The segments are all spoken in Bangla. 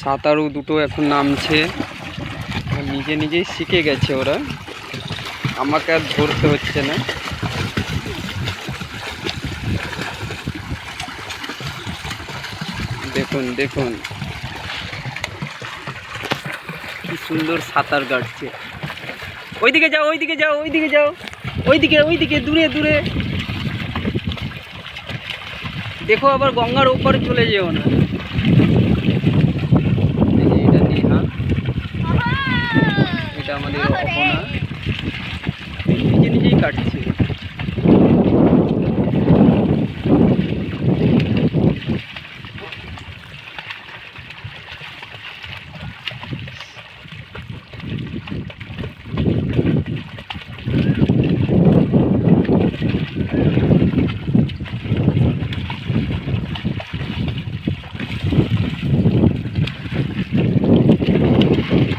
সাঁতারু দুটো এখন নামছে, নিজে নিজেই শিখে গেছে ওরা, আমাকে আর ধরতে হচ্ছে না। দেখুন দেখুন কি সুন্দর সাঁতার কাটছে। ওইদিকে যাও, ওইদিকে যাও, ওইদিকে যাও, ওইদিকে ওইদিকে দূরে দূরে দেখো, আবার গঙ্গার ওপারে চলে যেও না। এটা নেহা, এটা আমাদের অপনা, নিজে নিজেই কাটছে।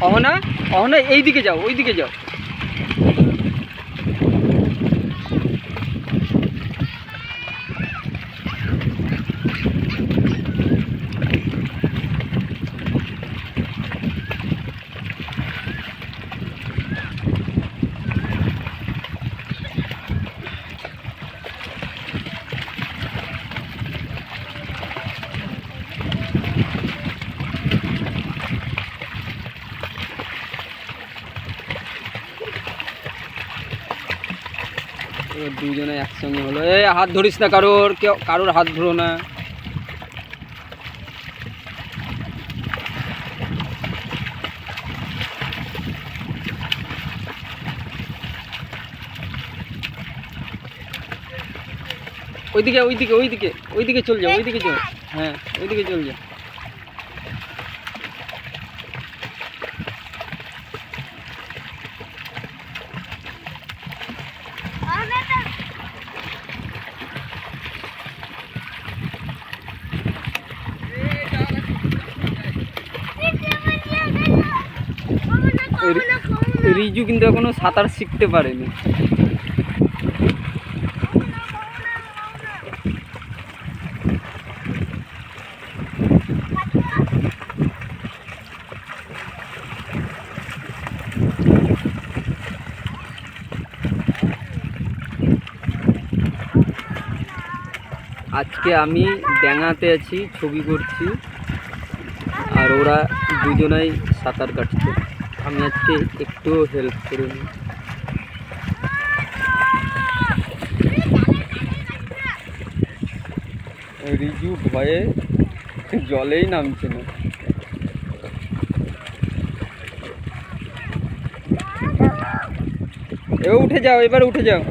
অহনা, অহনা এইদিকে যাও, ওইদিকে যাও। দুজনে একসঙ্গে হলো। এই হাত ধরিস না কারোর, কেউ কারোর হাত ধরো না। ওইদিকে ওইদিকে ওইদিকে ওইদিকে চল যাও, ওইদিকে চল, হ্যাঁ ওইদিকে চল যাও। রিজু কিন্তু এখনো সাঁতার শিখতে পারেনি। আজকে আমি ড্যাঙাতে আছি, ছবি করছি, আর ওরা দুজনাই সাঁতার কাটছে। আমি আজকে একটুও হেল্প করিনি। রিজু ভয়ে জলেই নামছে না। এ উঠে যাও, এবার উঠে যাও।